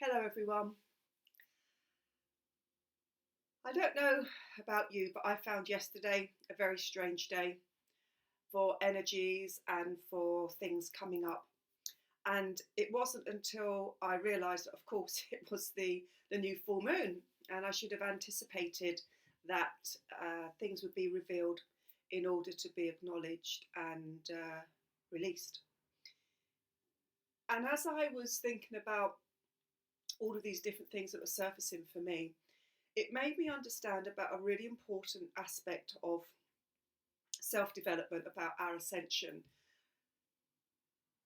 Hello, everyone. I don't know about you, but I found yesterday a very strange day for energies and for things coming up. And it wasn't until I realised that, of course, it was the new full moon, and I should have anticipated that things would be revealed in order to be acknowledged and released. And as I was thinking about all of these different things that were surfacing for me, it made me understand about a really important aspect of self development, about our ascension,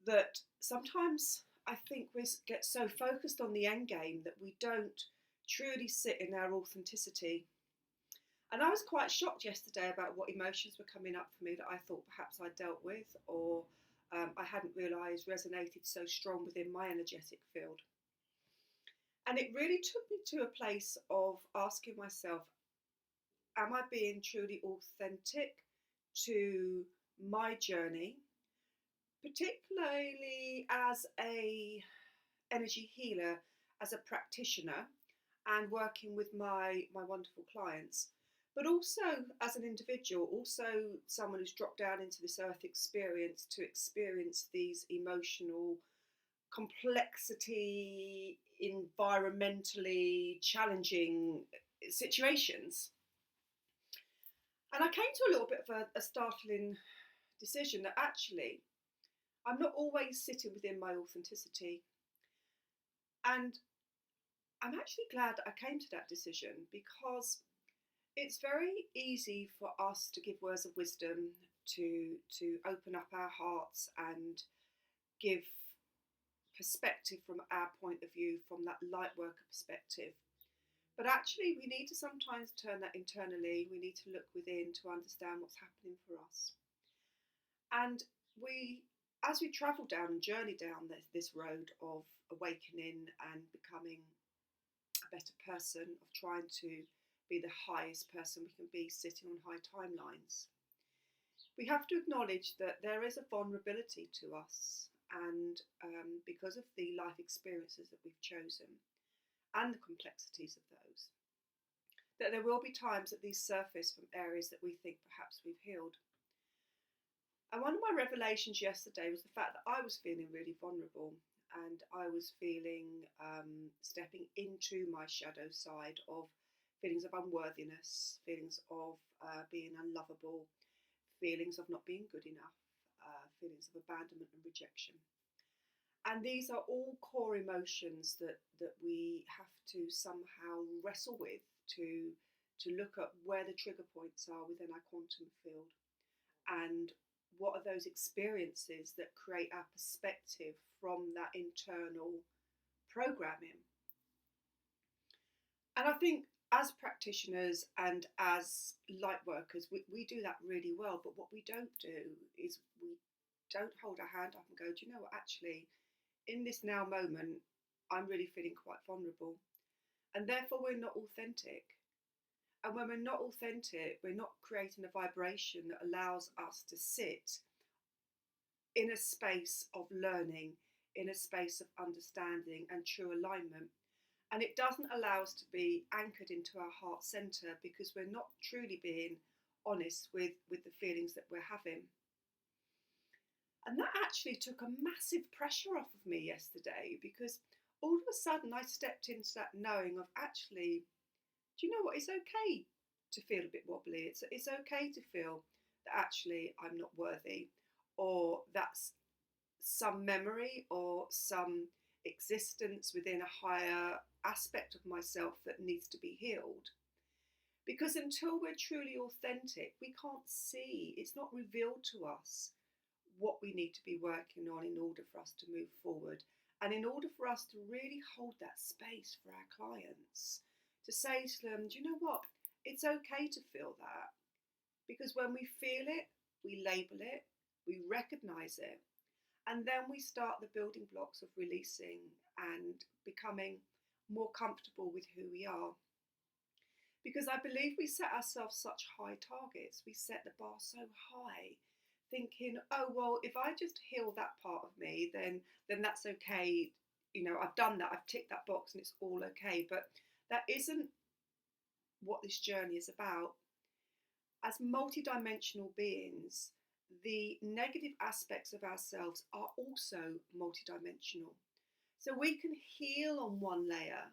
that sometimes I think we get so focused on the end game that we don't truly sit in our authenticity. And I was quite shocked yesterday about what emotions were coming up for me that I thought perhaps I dealt with, or I hadn't realised resonated so strong within my energetic field. And it really took me to a place of asking myself, am I being truly authentic to my journey, particularly as a energy healer, as a practitioner, and working with my wonderful clients, but also as an individual, also someone who's dropped down into this earth experience to experience these emotional complexity, environmentally challenging situations. And I came to a little bit of a startling decision that actually I'm not always sitting within my authenticity. And I'm actually glad that I came to that decision, because it's very easy for us to give words of wisdom, to open up our hearts and give perspective from our point of view, from that light worker perspective. But actually, we need to sometimes turn that internally. We need to look within to understand what's happening for us. And as we travel down and journey down this road of awakening and becoming a better person, of trying to be the highest person we can be, sitting on high timelines, we have to acknowledge that there is a vulnerability to us. And because of the life experiences that we've chosen and the complexities of those, that there will be times that these surface from areas that we think perhaps we've healed. And one of my revelations yesterday was the fact that I was feeling really vulnerable, and I was feeling stepping into my shadow side of feelings of unworthiness, feelings of being unlovable, feelings of not being good enough, feelings of abandonment and rejection. And these are all core emotions that we have to somehow wrestle with to look at where the trigger points are within our quantum field, and what are those experiences that create our perspective from that internal programming. And I think as practitioners and as light workers, we do that really well. But what we don't do is we don't hold our hand up and go, do you know what, actually, in this now moment, I'm really feeling quite vulnerable. And therefore, we're not authentic. And when we're not authentic, we're not creating a vibration that allows us to sit in a space of learning, in a space of understanding and true alignment. And it doesn't allow us to be anchored into our heart centre, because we're not truly being honest with the feelings that we're having. And that actually took a massive pressure off of me yesterday, because all of a sudden I stepped into that knowing of, actually, do you know what? It's okay to feel a bit wobbly. It's okay to feel that actually I'm not worthy, or that's some memory or some existence within a higher aspect of myself that needs to be healed. Because until we're truly authentic, we can't see, it's not revealed to us what we need to be working on in order for us to move forward. And in order for us to really hold that space for our clients, to say to them, do you know what? It's okay to feel that. Because when we feel it, we label it, we recognise it, and then we start the building blocks of releasing and becoming more comfortable with who we are. Because I believe we set ourselves such high targets, we set the bar so high, thinking, oh, well, if I just heal that part of me, then that's okay. I've done that, I've ticked that box and it's all okay. But that isn't what this journey is about. As multidimensional beings, the negative aspects of ourselves are also multidimensional. So we can heal on one layer,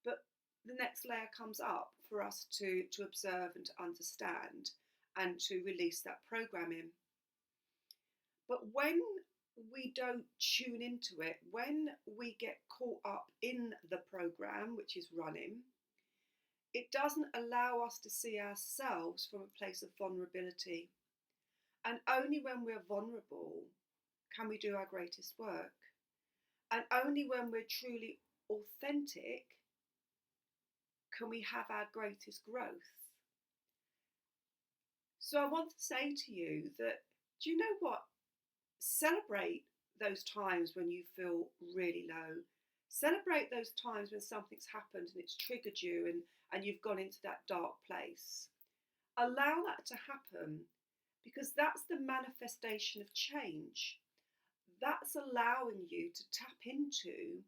but the next layer comes up for us to observe and to understand and to release that programming. But when we don't tune into it, when we get caught up in the program which is running, it doesn't allow us to see ourselves from a place of vulnerability. And only when we're vulnerable can we do our greatest work. And only when we're truly authentic can we have our greatest growth. So I want to say to you that, do you know what? Celebrate those times when you feel really low. Celebrate those times when something's happened and it's triggered you and you've gone into that dark place. Allow that to happen, because that's the manifestation of change. That's allowing you to tap into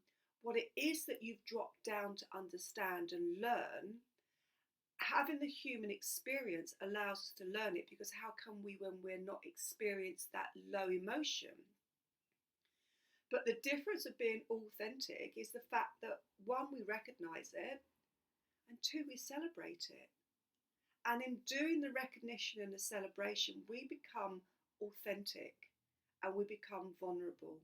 what it is that you've dropped down to understand and learn. Having the human experience allows us to learn it, because how can we when we're not experienced that low emotion? But the difference of being authentic is the fact that, one, we recognise it, and two, we celebrate it. And in doing the recognition and the celebration, we become authentic and we become vulnerable.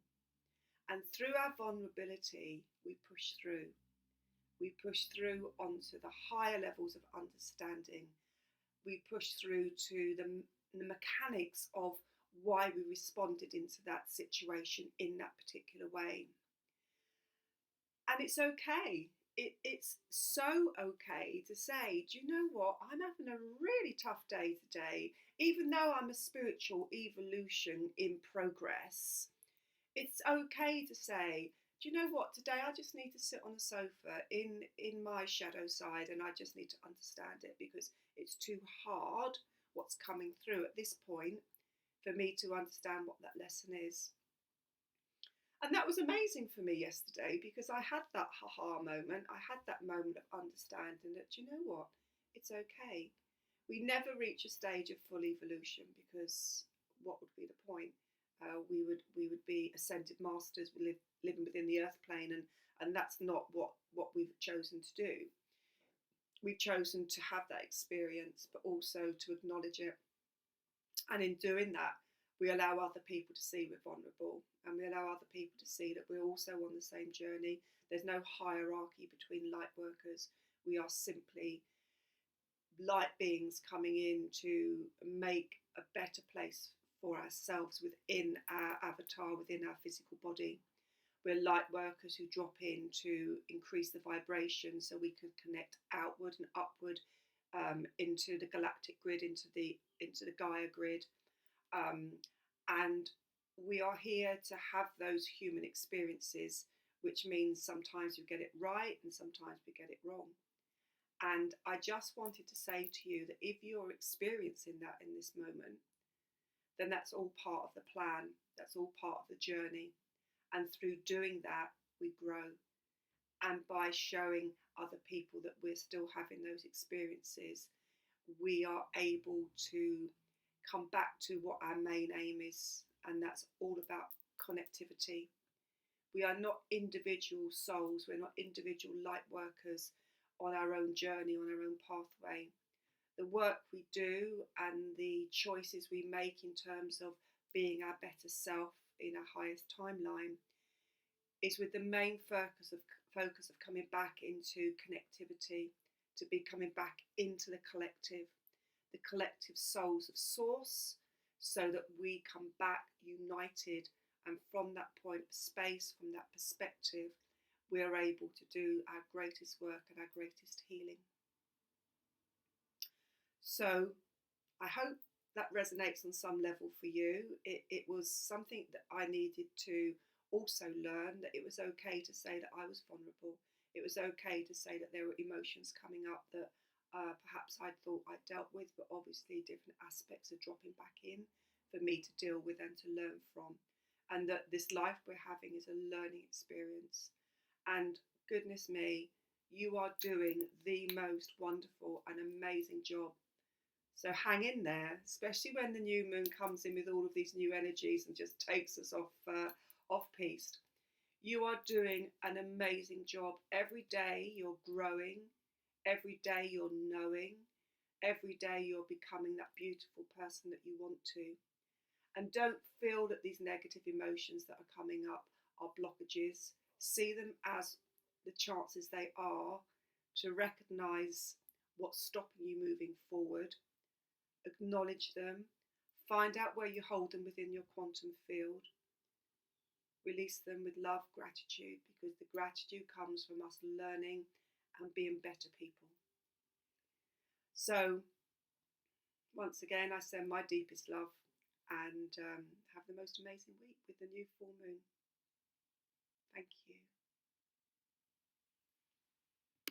And through our vulnerability, we push through. We push through onto the higher levels of understanding. We push through to the mechanics of why we responded into that situation in that particular way. And it's okay. It's so okay to say, do you know what? I'm having a really tough day today. Even though I'm a spiritual evolution in progress, it's okay to say, do you know what? Today I just need to sit on the sofa in my shadow side, and I just need to understand it, because it's too hard what's coming through at this point for me to understand what that lesson is. And that was amazing for me yesterday, because I had that ha-ha moment. I had that moment of understanding that, you know what, it's okay. We never reach a stage of full evolution, because what would be the point? We would be ascended masters, living within the earth plane, and that's not what we've chosen to do. We've chosen to have that experience, but also to acknowledge it. And in doing that, we allow other people to see we're vulnerable, and we allow other people to see that we're also on the same journey. There's no hierarchy between light workers. We are simply light beings coming in to make a better place for ourselves within our avatar, within our physical body. We're light workers who drop in to increase the vibration so we can connect outward and upward, into the galactic grid, into the Gaia grid. And we are here to have those human experiences, which means sometimes we get it right and sometimes we get it wrong. And I just wanted to say to you that if you're experiencing that in this moment, then that's all part of the plan, that's all part of the journey. And through doing that, we grow. And by showing other people that we're still having those experiences, we are able to come back to what our main aim is, and that's all about connectivity. We are not individual souls, we're not individual light workers on our own journey, on our own pathway. The work we do and the choices we make in terms of being our better self in our highest timeline is with the main focus of coming back into connectivity, to be coming back into the collective souls of source, so that we come back united, and from that point of space, from that perspective, we are able to do our greatest work and our greatest healing. So I hope that resonates on some level for you. It was something that I needed to also learn, that it was okay to say that I was vulnerable. It was okay to say that there were emotions coming up that perhaps I thought I dealt with, but obviously different aspects are dropping back in for me to deal with and to learn from. and that this life we're having is a learning experience. And goodness me, you are doing the most wonderful and amazing job. So hang in there, especially when the new moon comes in with all of these new energies and just takes us off piste. You are doing an amazing job. Every day you're growing, every day you're knowing, every day you're becoming that beautiful person that you want to. And don't feel that these negative emotions that are coming up are blockages. See them as the chances they are to recognize what's stopping you moving forward, acknowledge them, find out where you hold them within your quantum field, release them with love, gratitude, because the gratitude comes from us learning and being better people. So, once again, I send my deepest love and have the most amazing week with the new full moon. Thank you.